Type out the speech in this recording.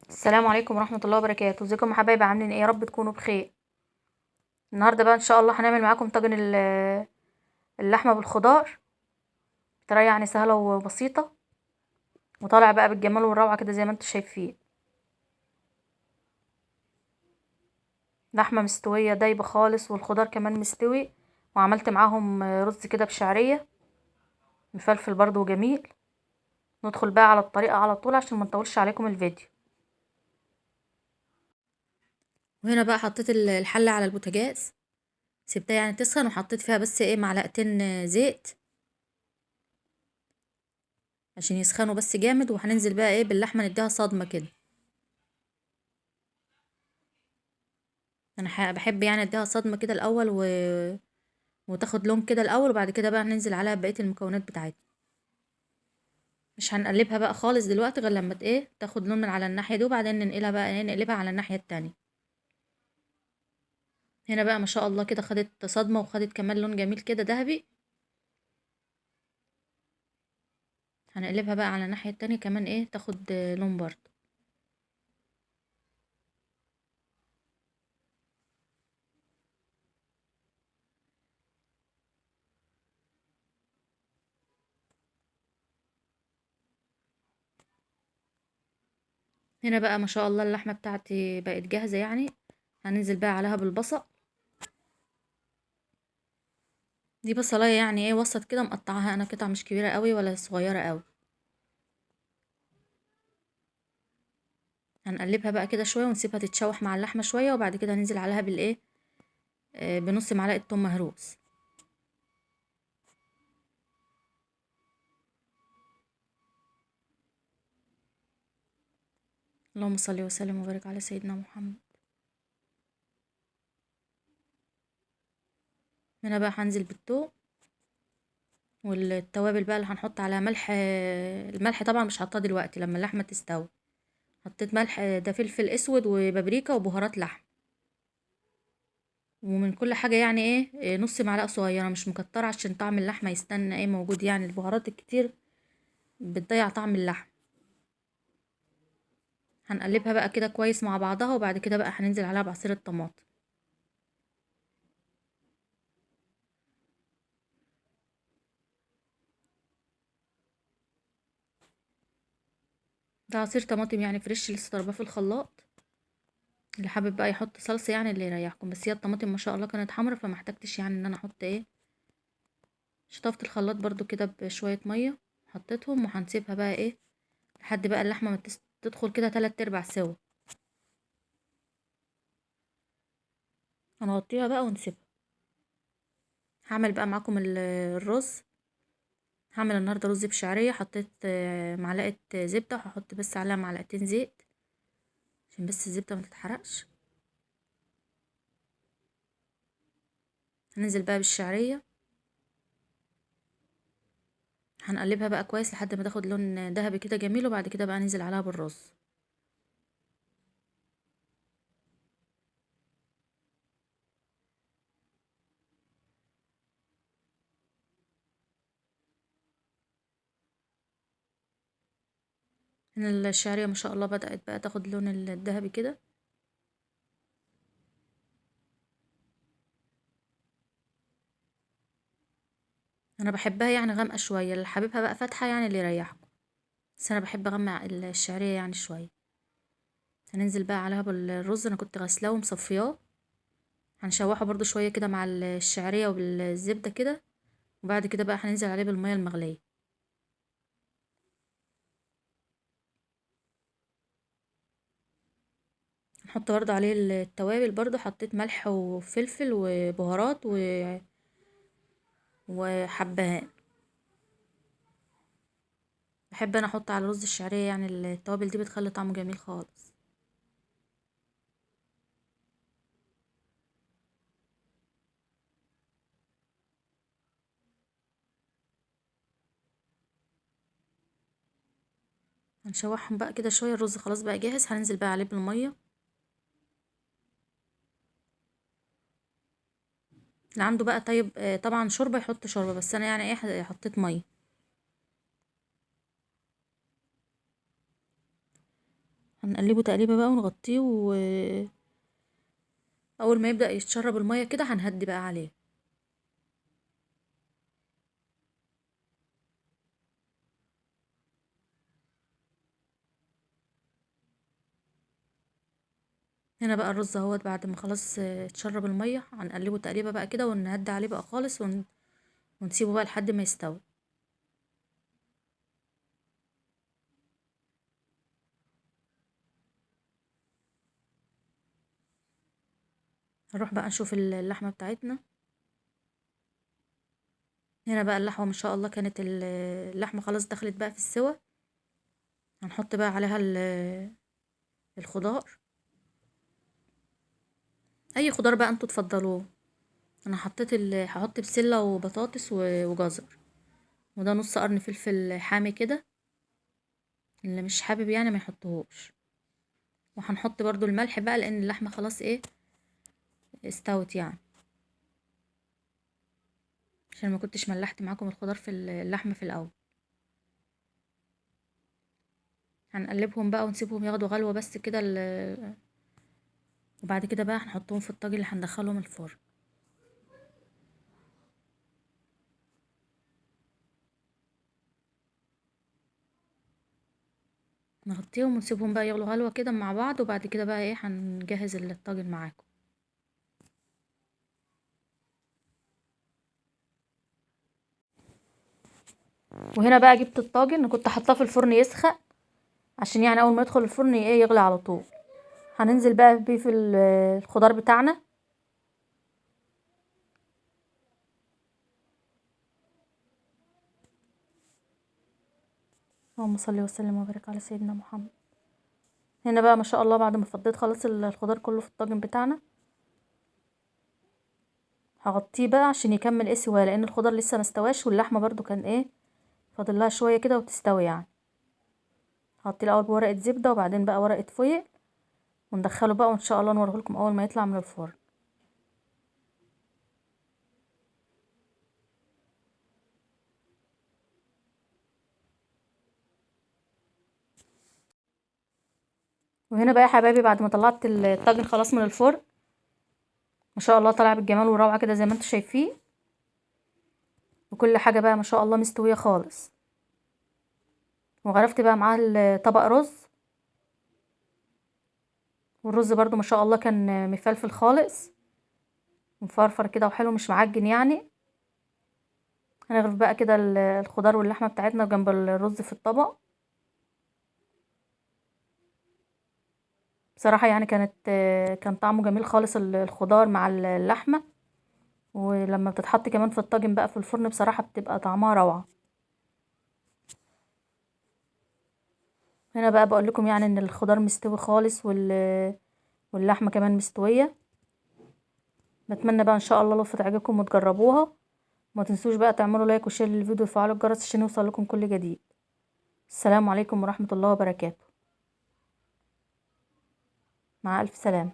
السلام عليكم ورحمة الله وبركاته. ازيكم يا حبايبي؟ عاملين ايه؟ يا رب تكونوا بخير. النهارده بقى ان شاء الله هنعمل معاكم طاجن اللحمة بالخضار بطريقة يعني سهلة وبسيطة، وطالع بقى بالجمال والروعة كده زي ما انتم شايفين. لحمة مستوية دايبة خالص، والخضار كمان مستوي، وعملت معاهم رز كده بشعرية مفلفل برضو جميل. ندخل بقى على الطريقة على طول عشان ما نطولش عليكم الفيديو. وهنا بقى حطيت الحلة على البوتاجاز، سبتها يعني تسخن، وحطيت فيها بس ايه معلقتين زيت عشان يسخنوا بس جامد. وهننزل بقى ايه باللحمه نديها صدمه كده. انا بحب يعني اديها صدمه كده الاول وتاخد لون كده الاول، وبعد كده بقى ننزل عليها بقيه المكونات بتاعتها. مش هنقلبها بقى خالص دلوقتي غير لما ايه تاخد لون من على الناحيه دي، وبعدين ننقلها بقى ايه نقلبها على الناحيه التانية. هنا بقى ما شاء الله كده خدت صدمه، وخدت كمان لون جميل كده ذهبي. هنقلبها بقى على الناحيه التانية كمان ايه تاخد لون برضه. هنا بقى ما شاء الله اللحمه بتاعتي بقت جاهزه يعني. هننزل بقى عليها بالبصل. دي بصلايه يعني ايه وسط كده، مقطعاها انا قطع مش كبيره قوي ولا صغيره قوي. هنقلبها بقى كده شويه ونسيبها تتشوح مع اللحمه شويه، وبعد كده هننزل عليها بالايه بنص معلقه توم مهروس. اللهم صل وسلم وبارك على سيدنا محمد. هنا بقى هنزل بالثوم والتوابل بقى اللي هنحط عليها ملح. الملح طبعا مش هحطها دلوقتي لما اللحمه تستوي. حطيت ملح ده فلفل اسود وبابريكا وبهارات لحم. ومن كل حاجه يعني ايه نص معلقه صغيره مش مكتره، عشان طعم اللحمه يستنى ايه موجود. يعني البهارات الكتير بتضيع طعم اللحم. هنقلبها بقى كده كويس مع بعضها، وبعد كده بقى هننزل عليها بعصير الطماطم. ده عصير طماطم يعني فريش لسه ضرباه في الخلاط. اللي حابب بقى يحط صلصه يعني اللي يريحكم، بس هي الطماطم ما شاء الله كانت حمرا فما احتجتش يعني ان انا احط ايه. شطفت الخلاط برضو كده بشويه ميه، حطيتهم وهنسيبها بقى ايه لحد بقى اللحمه ما تدخل كده 3/4 سوا. هنغطيها بقى ونسيبها. هعمل بقى معاكم الرز. هعمل النهارده رز بشعريه. حطيت معلقه زبده، وهحط بس عليها معلقتين زيت عشان بس الزبده ما تتحرقش. هننزل بقى بالشعريه. هنقلبها بقى كويس لحد ما تاخد لون ذهبي كده جميل، وبعد كده بقى ننزل عليها بالرز. هنا الشعرية ما شاء الله بدأت بقى تاخد لون الذهبي كده. انا بحبها يعني غامقة شوية، اللي حاببها بقى فاتحة يعني اللي يريحكم، بس انا بحب اغمق الشعرية يعني شوية. هننزل بقى عليها بالرز، انا كنت غسلاه ومصفياه. هنشوحه برضو شوية كده مع الشعرية وبالزبدة كده، وبعد كده بقى هننزل عليه بالمية المغلية. نحط برضو عليه التوابل. برضو حطيت ملح وفلفل وبهارات وحبهان. بحب انا احط على رز الشعرية يعني التوابل دي بتخلي طعمه جميل خالص. هنشوحهم بقى كده شوية. الرز خلاص بقى جاهز، هننزل بقى عليه بالمية. اللي عنده بقى طيب طبعا شوربة يحط شوربة، بس انا يعني ايه حطيت مية. هنقلبه تقليبه بقى ونغطيه، واول ما يبدأ يتشرب المية كده هنهدي بقى عليه. هنا بقى الرز اهوت بعد ما خلاص اتشرب المية هنقلبه تقليبه بقى كده ونهدي عليه بقى خالص ونسيبه بقى لحد ما يستوي. هنروح بقى نشوف اللحمة بتاعتنا. هنا بقى اللحمة ما شاء الله كانت اللحمة خلاص دخلت بقى في السوا. هنحط بقى عليها الخضار، اي خضار بقى انتوا تفضلوه. انا حطيت هحط بسلة وبطاطس وجزر، وده نص قرن فلفل حامي كده، اللي مش حابب يعني ما يحطهوش. وهنحط برضو الملح بقى لان اللحمة خلاص ايه استوت يعني، عشان ما كنتش ملحت معاكم الخضار في اللحمة في الاول. هنقلبهم بقى ونسيبهم ياخدوا غلوة بس كده وبعد كده بقى هنحطهم في الطاجن اللي هندخلهم الفرن. نغطيهم ونسيبهم بقى يغلوا غلوة كده مع بعض، وبعد كده بقى ايه هنجهز الطاجن معاكم. وهنا بقى جبت الطاجن وكنت حاطاه في الفرن يسخن، عشان يعني اول ما يدخل الفرن ايه يغلي على طول. هننزل بقى بيه في الخضار بتاعنا. اللهم صل وسلم وبارك على سيدنا محمد. هنا بقى ما شاء الله بعد ما فضيت خلاص الخضار كله في الطاجن بتاعنا، هغطيه بقى عشان يكمل سوا، لان الخضار لسه ما استواش واللحمه برضو كان ايه فاضل لها شويه كده وتستوي يعني. هغطيه الاول بورقه زبده وبعدين بقى ورقه فويل، وندخله بقى وان شاء الله نوريه لكم اول ما يطلع من الفرن. وهنا بقى يا حبايبي بعد ما طلعت الطاجن خلاص من الفرن، ما شاء الله طالع بالجمال والروعه كده زي ما انتم شايفين، وكل حاجه بقى ما شاء الله مستويه خالص. وغرفت بقى معاه طبق رز، والرز برضو ما شاء الله كان مفلفل خالص مفرفر كده وحلو مش معجن يعني. هنغرف بقى كده الخضار واللحمه بتاعتنا جنب الرز في الطبق. بصراحه يعني كان طعمه جميل خالص الخضار مع اللحمه، ولما بتتحط كمان في الطاجن بقى في الفرن بصراحه بتبقى طعمها روعه. هنا بقى بقول لكم يعني ان الخضار مستوي خالص واللحمه كمان مستويه. بتمنى بقى ان شاء الله لو تعجبكم وتجربوها. ما تنسوش بقى تعملوا لايك وشير للفيديو وفعلوا الجرس عشان يوصل لكم كل جديد. السلام عليكم ورحمة الله وبركاته. مع ألف سلامة.